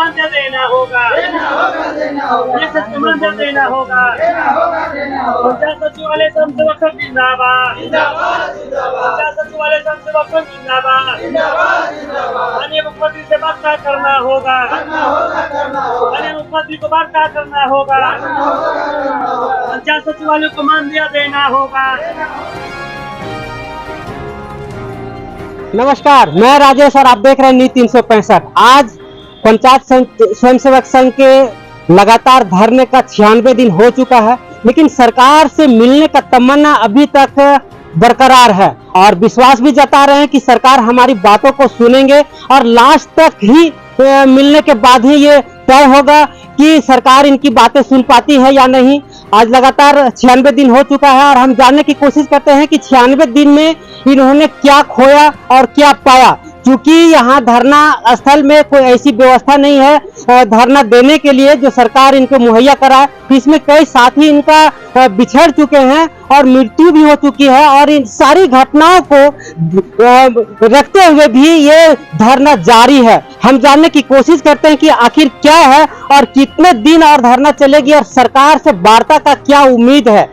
मानदेय देना होगा, PSS को मानदेय देना होगा। पंचायत सचिवालय स्वयंसेवक संघ जिंदाबाद, पंचायत सचिवालय स्वयंसेवक संघ जिंदाबाद। माननीय मुख्यमंत्री से वार्ता करना होगा, माननीय मुख्यमंत्री को वार्ता करना होगा। पंचायत सचिवालय को मानदेय देना होगा। नमस्कार, मैं राजेश और आप देख रहे हैं न्यूज़ 365। आज पंचायत स्वयंसेवक संघ के लगातार धरने का 96 दिन हो चुका है, लेकिन सरकार से मिलने का तमन्ना अभी तक बरकरार है और विश्वास भी जता रहे हैं कि सरकार हमारी बातों को सुनेंगे और लास्ट तक ही मिलने के बाद ही ये तय होगा कि सरकार इनकी बातें सुन पाती है या नहीं। आज लगातार 96 दिन हो चुका है और हम जानने की कोशिश करते हैं कि 96 दिन में इन्होंने क्या खोया और क्या पाया। क्योंकि यहाँ धरना स्थल में कोई ऐसी व्यवस्था नहीं है धरना देने के लिए जो सरकार इनको मुहैया कराए। इसमें कई साथी इनका बिछड़ चुके हैं और मृत्यु भी हो चुकी है और इन सारी घटनाओं को रखते हुए भी ये धरना जारी है। हम जानने की कोशिश करते हैं कि आखिर क्या है और कितने दिन और धरना चलेगी और सरकार से वार्ता का क्या उम्मीद है।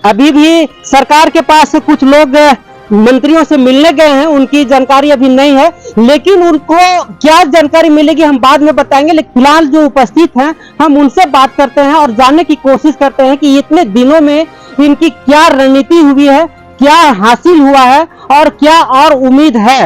अभी भी सरकार के पास कुछ लोग मंत्रियों से मिलने गए हैं, उनकी जानकारी अभी नहीं है, लेकिन उनको क्या जानकारी मिलेगी हम बाद में बताएंगे। लेकिन फिलहाल जो उपस्थित हैं हम उनसे बात करते हैं और जानने की कोशिश करते हैं कि इतने दिनों में इनकी क्या रणनीति हुई है, क्या हासिल हुआ है और क्या और उम्मीद है।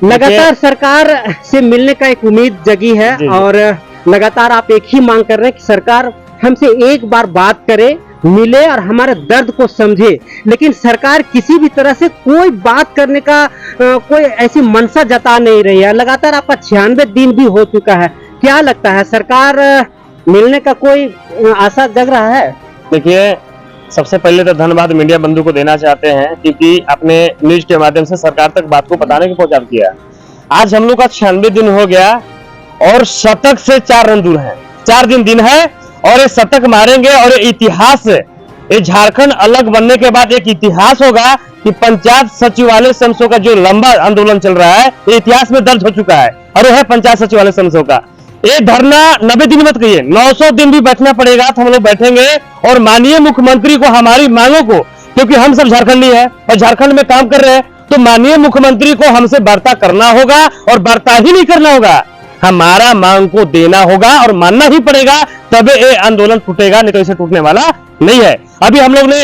लगातार सरकार से मिलने का एक उम्मीद जगी है और लगातार आप एक ही मांग कर रहे हैं कि सरकार हमसे एक बार बात करे, मिले और हमारे दर्द को समझे, लेकिन सरकार किसी भी तरह से कोई बात करने का कोई ऐसी मंशा जता नहीं रही है। लगातार आपका 96 दिन भी हो चुका है, क्या लगता है सरकार मिलने का कोई आशा जग रहा है? देखिए, सबसे पहले तो धन्यवाद मीडिया बंधु को देना चाहते हैं क्योंकि अपने न्यूज के माध्यम से सरकार तक बात को बताने की कोशिश किया। आज हम लोग का 96 दिन हो गया और शतक से 4 रन दूर है, 4 दिन है और ये शतक मारेंगे और इतिहास, ये झारखंड अलग बनने के बाद एक इतिहास होगा कि पंचायत सचिवालय समस्या का जो लंबा आंदोलन चल रहा है ये इतिहास में दर्ज हो चुका है और यह है पंचायत सचिवालय समस्या का। ये धरना 90 दिन मत कहिए, 900 दिन भी बैठना पड़ेगा तो हम लोग बैठेंगे और माननीय मुख्यमंत्री को हमारी मांगों को, क्योंकि हम सब झारखंडी है और झारखंड में काम कर रहे हैं, तो माननीय मुख्यमंत्री को हमसे वार्ता करना होगा और वार्ता ही नहीं करना होगा, हमारा मांग को देना होगा और मानना ही पड़ेगा, तबे ये आंदोलन टूटेगा, नहीं तो इसे टूटने वाला नहीं है। अभी हम लोग ने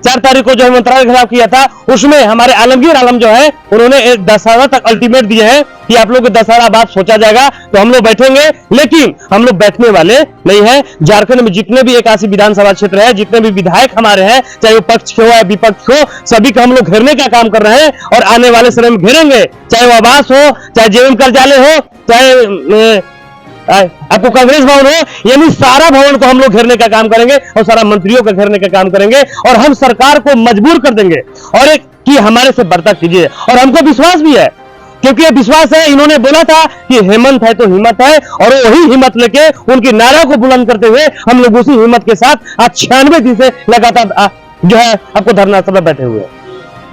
4 तारीख को जो मंत्रालय के खिलाफ किया था उसमें हमारे आलमगीर आलम जो है उन्होंने दशहरा तक अल्टीमेट दिए हैं कि आप लोग दशहरा बाद सोचा जाएगा, तो हम लोग बैठेंगे, लेकिन हम लोग बैठने वाले नहीं है। झारखंड में जितने भी 81 विधानसभा क्षेत्र है, जितने भी विधायक हमारे हैं, चाहे वो पक्ष हो या विपक्ष हो, सभी को हम लोग घेरने का काम कर रहे हैं और आने वाले समय में घेरेंगे, चाहे वो आवास हो, चाहे जेएम कार्यालय हो, चाहे आपको कांग्रेस भवन हो, यानी सारा भवन को हम लोग घेरने का काम करेंगे और सारा मंत्रियों का घेरने का काम करेंगे और हम सरकार को मजबूर कर देंगे और एक कि हमारे से वार्ता कीजिए। और हमको विश्वास भी है, क्योंकि ये विश्वास है, इन्होंने बोला था कि हेमंत है तो हिम्मत है और वही हिम्मत लेके उनकी नारा को बुलंद करते हुए हम लोग उसी हिम्मत के साथ आज 96 दिन से लगातार जो है आपको धरना सब बैठे हुए।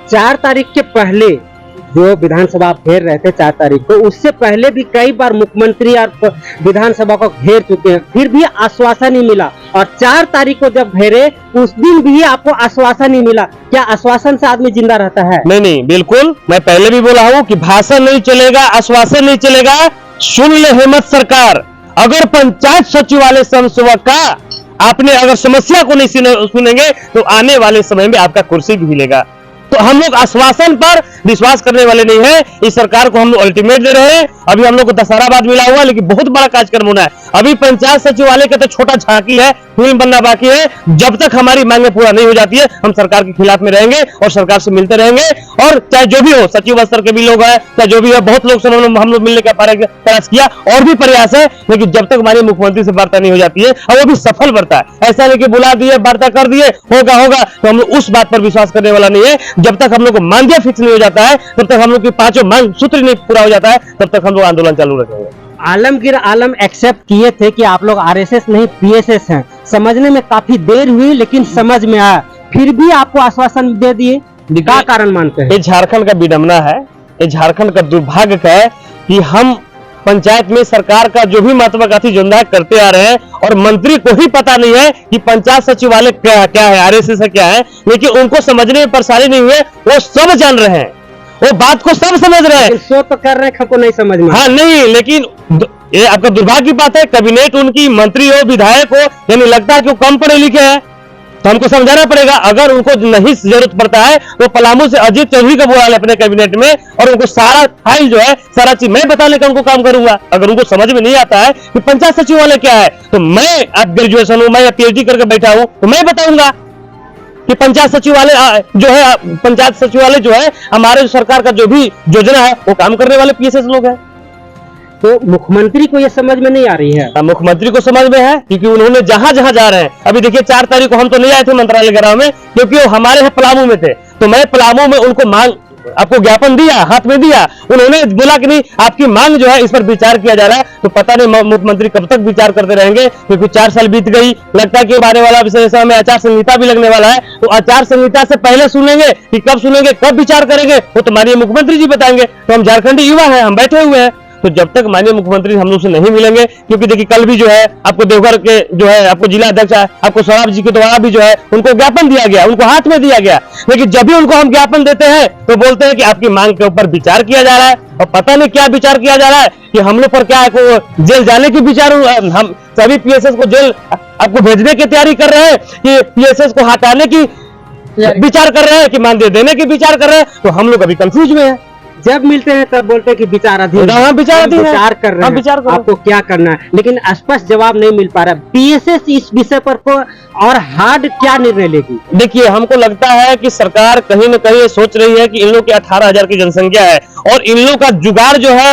4 तारीख के पहले जो विधानसभा घेर रहे थे 4 तारीख को, उससे पहले भी कई बार मुख्यमंत्री और विधानसभा को घेर चुके हैं, फिर भी आश्वासन नहीं मिला और 4 तारीख को जब घेरे उस दिन भी आपको आश्वासन नहीं मिला। क्या आश्वासन से आदमी जिंदा रहता है? नहीं, बिल्कुल, मैं पहले भी बोला हूँ कि भाषण नहीं चलेगा, आश्वासन नहीं चलेगा। सुन ले हिम्मत सरकार, अगर पंचायत सचिवालय समस्या का आपने अगर समस्या को नहीं सुनेंगे तो आने वाले समय में आपका कुर्सी भी हिलेगा। तो हम लोग आश्वासन पर विश्वास करने वाले नहीं है। इस सरकार को हम लोग अल्टीमेट दे रहे हैं। अभी हम लोग को दशहरा बाद मिला हुआ, लेकिन बहुत बड़ा कार्यक्रम होना है। अभी पंचायत सचिवालय का तो छोटा झांकी है, फिल्म बनना बाकी है। जब तक हमारी मांगे पूरा नहीं हो जाती है हम सरकार के खिलाफ में रहेंगे और सरकार से मिलते रहेंगे। और चाहे जो भी हो, सचिव स्तर के भी लोग हैं, चाहे जो भी है, बहुत लोग से हम लोग मिलने का प्रयास किया और भी प्रयास है, लेकिन जब तक हमारी मुख्यमंत्री से वार्ता नहीं हो जाती है और वो भी सफल वार्ता है, ऐसा नहीं कि बुला दिए वार्ता कर दिए होगा, तो हम लोग उस बात पर विश्वास करने वाला नहीं है। जब तक हम लोग को मानदेय फिक्स नहीं हो जाता है, तब तक हम लोग की 5 मांग सूत्र नहीं पूरा हो जाता है, तब तक हम लोग आंदोलन चालू रखेंगे। आलमगीर आलम एक्सेप्ट किए थे कि आप लोग आरएसएस नहीं पीएसएस हैं। समझने में काफी देर हुई, लेकिन समझ में आया, फिर भी आपको आश्वासन दे दिए। क्या कारण मानते हैं? ये झारखंड का विडंबना है, ये झारखंड का दुर्भाग्य है कि हम पंचायत में सरकार का जो भी महत्वाकांक्षी योजना करते आ रहे हैं, और मंत्री को ही पता नहीं है कि पंचायत सचिवालय क्या है, आरएसएस क्या है, लेकिन उनको समझने में परेशानी नहीं हुई, वो सब जान रहे हैं, वो बात को सब समझ रहे हैं। शो तो कर रहे हैं, हमको नहीं समझ में। हाँ नहीं, लेकिन ये आपका दुर्भाग्य की बात है, कैबिनेट उनकी मंत्री हो, विधायक हो, यानी लगता है कि वो कम पढ़े लिखे हैं, तो हमको समझाना पड़ेगा। अगर उनको नहीं जरूरत पड़ता है तो पलामू से अजीत चौधरी को बुला ले अपने कैबिनेट में, और उनको सारा फाइल जो है, सारा चीज मैं बताने का उनको काम करूंगा। अगर उनको समझ में नहीं आता है कि पंचायत सचिवालय क्या है, तो मैं अब ग्रेजुएशन हूं, मैं पीएचडी करके बैठा हूं, तो मैं बताऊंगा कि पंचायत सचिवालय जो है, पंचायत सचिवालय जो है, हमारे सरकार का जो भी योजना है वो काम करने वाले पीएसएस लोग हैं। तो मुख्यमंत्री को ये समझ में नहीं आ रही है। मुख्यमंत्री को समझ में है, क्योंकि उन्होंने जहां जहां जा रहे हैं, अभी देखिए 4 तारीख को हम तो नहीं आए थे मंत्रालय ग्राम में, क्योंकि वो हमारे यहाँ पलामू में थे, तो मैं पलामू में उनको मांग, आपको ज्ञापन दिया, हाथ में दिया, उन्होंने बोला कि नहीं आपकी मांग जो है इस पर विचार किया जा रहा है। तो पता नहीं मुख्यमंत्री कब तक विचार करते रहेंगे, क्योंकि 4 साल बीत गई, लगता है कि आने वाला विषय में आचार संहिता भी लगने वाला है, तो आचार संहिता से पहले सुनेंगे कि कब सुनेंगे, कब विचार करेंगे, वो तो माननीय मुख्यमंत्री जी बताएंगे। तो हम झारखंडी युवा हैं, हम बैठे हुए हैं, तो जब तक माननीय मुख्यमंत्री हम लोग से नहीं मिलेंगे, क्योंकि देखिए कल भी जो है आपको देवघर के जो है आपको जिला अध्यक्ष आपको सौरभ जी के द्वारा भी जो है उनको ज्ञापन दिया गया, उनको हाथ में दिया गया, लेकिन जब भी उनको हम ज्ञापन देते हैं तो बोलते हैं कि आपकी मांग के ऊपर विचार किया जा रहा है, और पता नहीं क्या विचार किया जा रहा है, कि हम लोग पर क्या है को जेल जाने की विचार, हम सभी पीएसएस को जेल आपको भेजने की तैयारी कर रहे हैं, कि पीएसएस को हटाने की विचार कर रहे हैं, कि मानदेय देने की विचार कर रहे हैं, तो हम लोग अभी कंफ्यूज में हैं। जब मिलते हैं तब बोलते हैं कि विचाराधीन, हाँ, विचाराधीन है। विचार कर रहे हैं, विचार करो। आपको क्या करना है, लेकिन स्पष्ट जवाब नहीं मिल पा रहा। पीएसएस इस विषय पर को और हार्ड क्या निर्णय लेगी? देखिए हमको लगता है कि सरकार कहीं न कहीं सोच रही है कि इन लोग की 18,000 की जनसंख्या है, और इन लोग का जुगाड़ जो है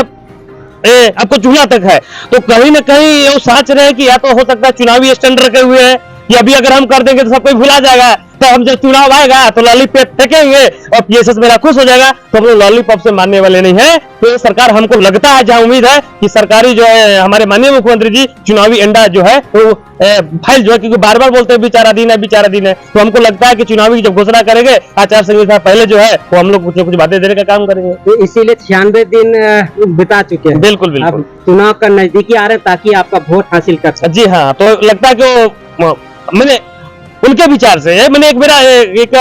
आपको चूल्हा तक है, तो कहीं न कहीं वो सोच रहे हैं कि या तो हो सकता है चुनावी स्टैंड रखे हुए हैं, कि अभी अगर हम कर देंगे तो सब कोई भुला जाएगा, तो हम जब चुनाव आएगा तो लॉलीपॉप फेंकेंगे और पीएसएस मेरा खुश हो जाएगा, तो हम लोग लॉलीपॉप से मानने वाले नहीं है। तो ये सरकार, हमको लगता है, जहां उम्मीद है कि सरकारी जो है हमारे माननीय मुख्यमंत्री जी चुनावी एंडा जो है वो फाइल जो है, क्योंकि बार बार बोलते हैं विचाराधीन है, विचाराधीन है, तो हमको लगता है कि चुनावी जब घोषणा करेंगे आचार संहिता पहले जो है वो हम लोग कुछ न कुछ बातें देने का काम करेंगे। तो इसीलिए 96 दिन बिता चुके हैं। बिल्कुल बिल्कुल, अब चुनाव का नजदीकी आ रहे हैं ताकि आपका वोट हासिल कर सके। जी हाँ, तो लगता है कि मैंने उनके विचार से है, मैंने एक मेरा एक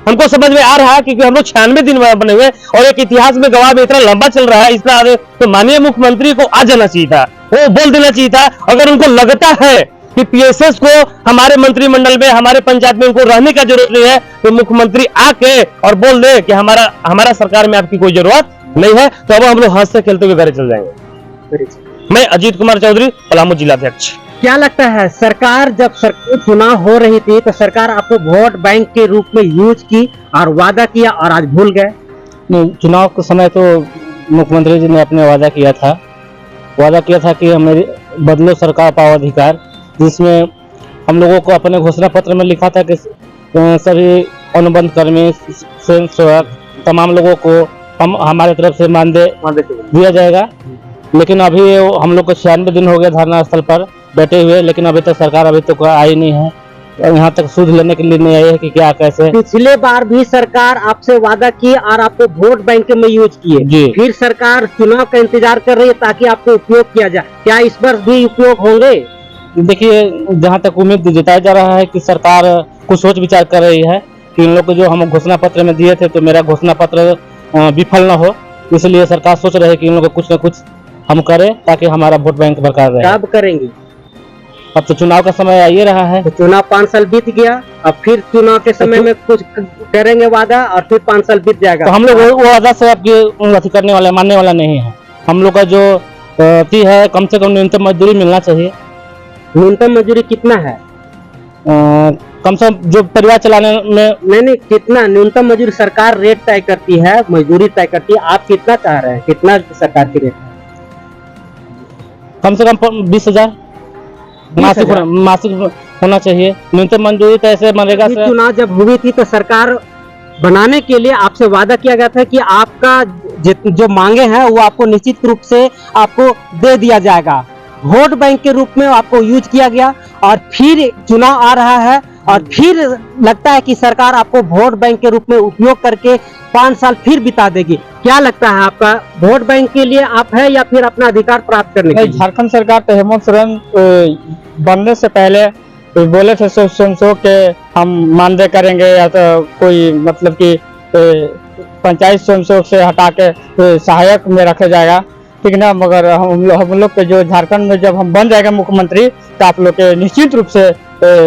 हमको समझ में आ रहा है, क्योंकि हम लोग 96 दिन बने हुए और एक इतिहास में गवाह में इतना लंबा चल रहा है, इतना तो माननीय मुख्यमंत्री को आ जाना चाहिए था, वो बोल देना चाहिए था। अगर उनको लगता है कि पीएसएस को हमारे मंत्रिमंडल में, हमारे पंचायत में उनको रहने का जरूरत नहीं है, तो मुख्यमंत्री आके और बोल दे कि हमारा सरकार में आपकी कोई जरूरत नहीं है, तो अब हम लोग हंसते खेलते हुए घर चल जाएंगे। मैं अजीत कुमार चौधरी, पलामू जिलाध्यक्ष। क्या लगता है, सरकार जब चुनाव हो रही थी तो सरकार आपको वोट बैंक के रूप में यूज की और वादा किया और आज भूल गए? चुनाव के समय तो मुख्यमंत्री जी ने अपने वादा किया था कि हमें बदलो सरकार पाओ अधिकार, जिसमें हम लोगों को अपने घोषणा पत्र में लिखा था कि सभी अनुबंध कर्मी, स्वयं सेवक, तमाम लोगों को हमारे तरफ से मानदेय दिया जाएगा। लेकिन अभी हम लोग को 96 दिन हो गए धरना स्थल पर बैठे हुए, लेकिन अभी तक सरकार अभी तक आई नहीं है, यहाँ तक सूद लेने के लिए नहीं आई है कि क्या कैसे। पिछले बार भी सरकार आपसे वादा की और आपको वोट बैंक में यूज किए, फिर सरकार चुनाव का इंतजार कर रही है ताकि आपको उपयोग किया जाए, क्या इस बार भी उपयोग होंगे? देखिए, जहाँ तक उम्मीद जताया जा रहा है कि सरकार कुछ सोच विचार कर रही है कि इन लोग को जो हम घोषणा पत्र में दिए थे, तो मेरा घोषणा पत्र विफल न हो, इसलिए सरकार सोच रही है कि इन लोग को कुछ न कुछ हम करें ताकि हमारा वोट बैंक बरकरार रहे। कब करेंगे? अब तो चुनाव का समय आ ही रहा है। तो चुनाव 5 साल बीत गया, अब फिर चुनाव के समय में कुछ करेंगे वादा और फिर 5 साल बीत जाएगा। तो हम लोग वो वादा से आपकी करने वाले, मानने वाला नहीं है। हम लोग का जो है, कम से कम न्यूनतम मजदूरी मिलना चाहिए। न्यूनतम मजदूरी कितना है? कम से कम जो परिवार चलाने में, नहीं, कितना न्यूनतम मजदूरी सरकार रेट तय करती है, मजदूरी तय करती है, आप कितना चाह रहे हैं, कितना सरकार की रेट है? कम से कम 20,000 मासिक होना चाहिए। न्यूनतम मंजूरी तो ऐसे मनरेगा से। चुनाव जब हुई थी तो सरकार बनाने के लिए आपसे वादा किया गया था कि आपका जो मांगे हैं वो आपको निश्चित रूप से आपको दे दिया जाएगा, वोट बैंक के रूप में आपको यूज किया गया, और फिर चुनाव आ रहा है और फिर लगता है कि सरकार आपको वोट बैंक के रूप में उपयोग करके 5 साल फिर बिता देगी। क्या लगता है आपका, वोट बैंक के लिए आप है या फिर अपना अधिकार प्राप्त करने के लिए? झारखंड सरकार तो हेमंत सोरेन बनने से पहले बोले थे स्वयं के हम मानदेय करेंगे या तो कोई मतलब कि पंचायत स्वयंसेवक से हटा के सहायक में रखा जाएगा, ठीक ना। मगर हम लोग के जो झारखंड में जब हम बन जाएगा मुख्यमंत्री तो आप लोग के निश्चित रूप से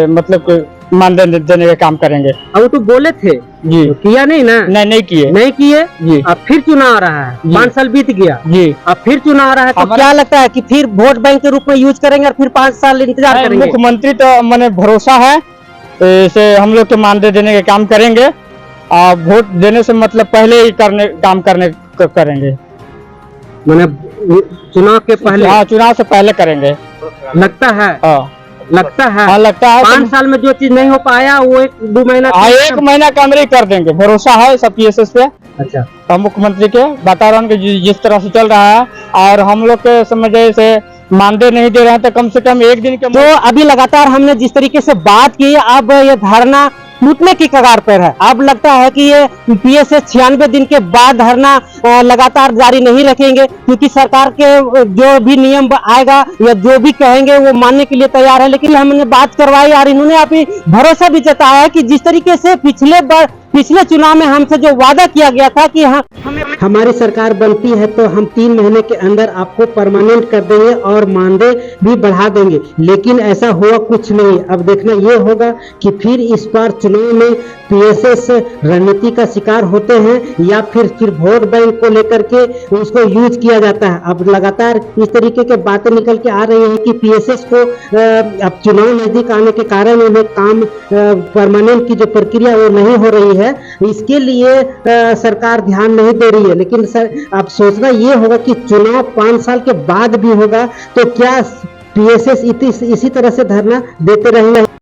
मतलब मानदेय देने का काम करेंगे। अब तो बोले थे जी, तो किया नहीं ना? नहीं किए जी। अब फिर चुनाव आ रहा है, 5 साल बीत गया जी, अब फिर चुनाव आ रहा है, तो क्या लगता है कि फिर वोट बैंक के रूप में यूज करेंगे और फिर 5 साल इंतजार करेंगे? मुख्यमंत्री तो मैंने भरोसा है, इसे हम लोग के मानदेय देने का काम करेंगे और वोट देने से मतलब पहले ही करेंगे। मैंने चुनाव के पहले? हाँ, चुनाव से पहले करेंगे। लगता है? लगता है? हाँ, लगता है। 5 साल में जो चीज नहीं हो पाया वो 1-2 महीना? हाँ, 1 महीना के अंदर ही कर देंगे, भरोसा है सब पीएसएस पे। अच्छा, और मुख्यमंत्री के वातावरण के जिस तरह से चल रहा है और हम लोग के समझे से मानदेय नहीं दे रहे हैं तो कम से कम 1 दिन के। तो अभी लगातार हमने जिस तरीके से बात की, अब ये धरना टूटने की कगार पर है। अब लगता है कि ये पीएसएस 96 दिन के बाद धरना लगातार जारी नहीं रखेंगे, क्योंकि सरकार के जो भी नियम आएगा या जो भी कहेंगे वो मानने के लिए तैयार है। लेकिन हमने बात करवाई और इन्होंने अभी भरोसा भी जताया है कि जिस तरीके से पिछले चुनाव में हमसे जो वादा किया गया था कि हमारी सरकार बनती है तो हम 3 महीने के अंदर आपको परमानेंट कर देंगे और मानदेय भी बढ़ा देंगे, लेकिन ऐसा हुआ कुछ नहीं। अब देखना ये होगा कि फिर इस बार चुनाव में पीएसएस रणनीति का शिकार होते हैं या फिर वोट बैंक को लेकर के उसको यूज किया जाता है। अब लगातार इस तरीके के बातें निकल के आ रही हैं कि पीएसएस को अब चुनाव नजदीक आने के कारण उन्हें काम परमानेंट की जो प्रक्रिया वो नहीं हो रही है, इसके लिए सरकार ध्यान नहीं दे रही है। लेकिन सर अब सोचना ये होगा कि चुनाव 5 साल के बाद भी होगा तो क्या पीएसएस इसी तरह से धरना देते रहेंगे?